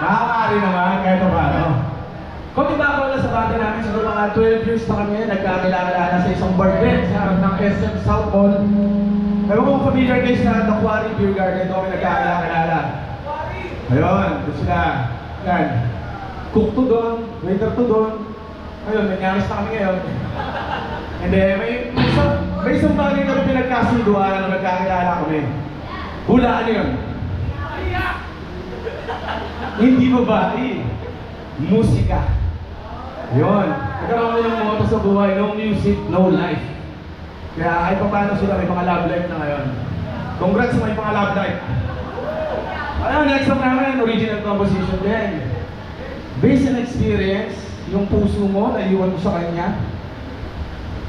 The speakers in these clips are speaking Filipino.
Nakakari naman, kahit pa paano. Kung di ba ako lang sa banda namin, siguro mga 12 years na kami, nagkakilala sa isang bar din sa harap ng SM South Mall. Ewan kung familiar kayo sa The Quarry Beer Garden, doon kami nagkakilala. Ayun, doon sila. Yan. Cook to doon, waiter to doon. Ayun, nanyaris na kami ngayon. And then, may isang bagay kami pinagkasunduan na nagkakilala kami. Hulaan yun. Hindi babae. Musika. Yun. Nagkaroon na yung motto sa buhay, no music, no life. Kaya kahit pa paano sila may mga love life na ngayon. Congrats sa may mga love life. Ano, next song namin, original composition din. Based on experience, yung puso mo, naiwan mo sa kanya,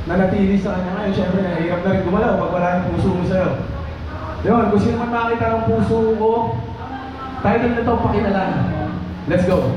nanatili sa kanya ngayon, syempre nahihirap na rin gumalaw pag wala yung puso mo sa'yo. Yun, kung sino man makita ng puso ko, title na ito, Pakinalan. Let's go!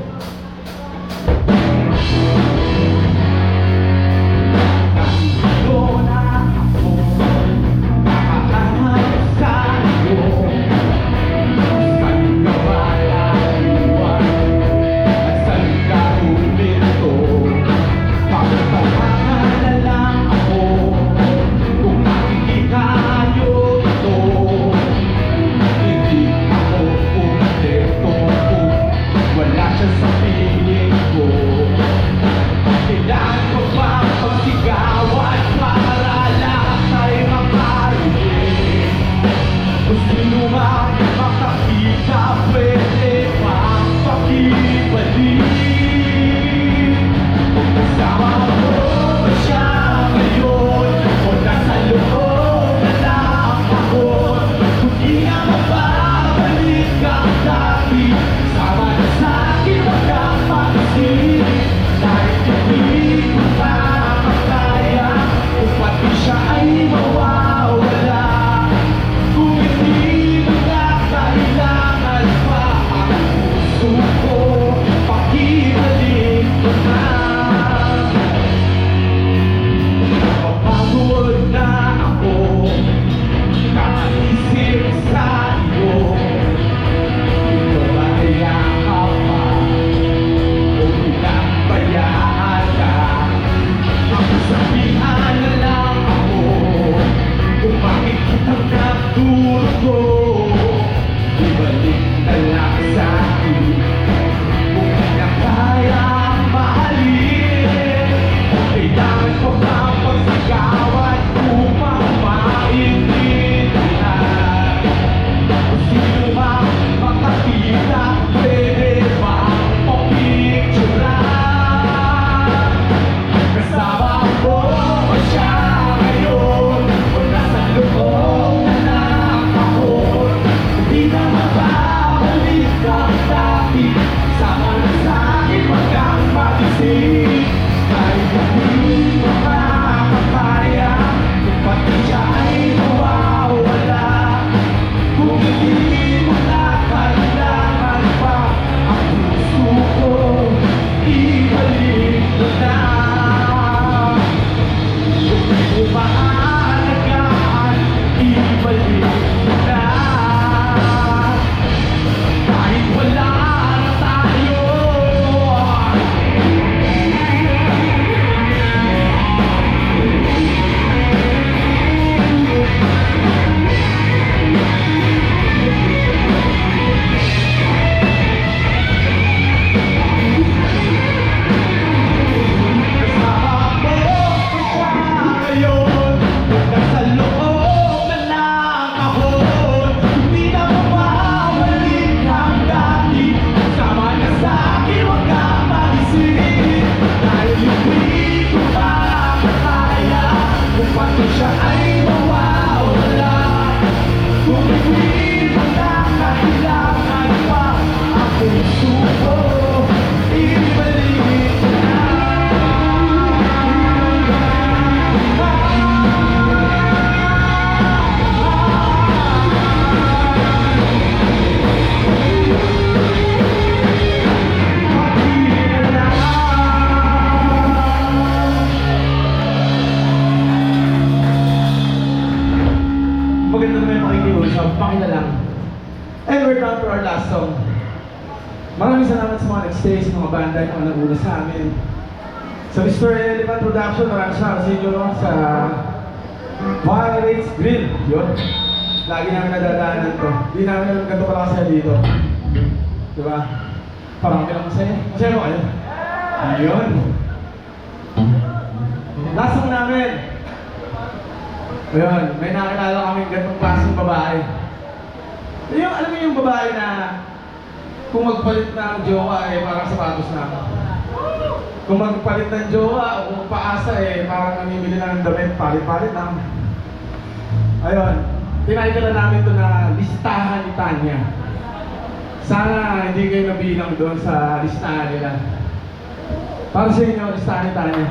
Maraming salamat sa mga nag-stay, sa mga banda, yung mga nag-una sa amin. Sa Mr. Elephant Production, maraming salamat sa inyo, no? Sa Pirates Grill, yun. Lagi namin nadadaanan to. Hindi namin alam ganito pala kasi dito. Diba? Parang kami lang masaya. Masaya mo kayo? Yun. Last song namin. Ayun, may nakilala kaming ganitong klaseng babae. Yung, alam mo yung babae na kung magpalit ng jowa eh parang sapatos na. Kung magpalit ng jowa o kung paasa eh parang namimili lang ng damit, palit-palit lang. Ayun, tinitila namin ito na listahan ni Tanya. Sana hindi kayo nabilang doon sa listahan nila. Para sa inyo, listahan ni Tanya.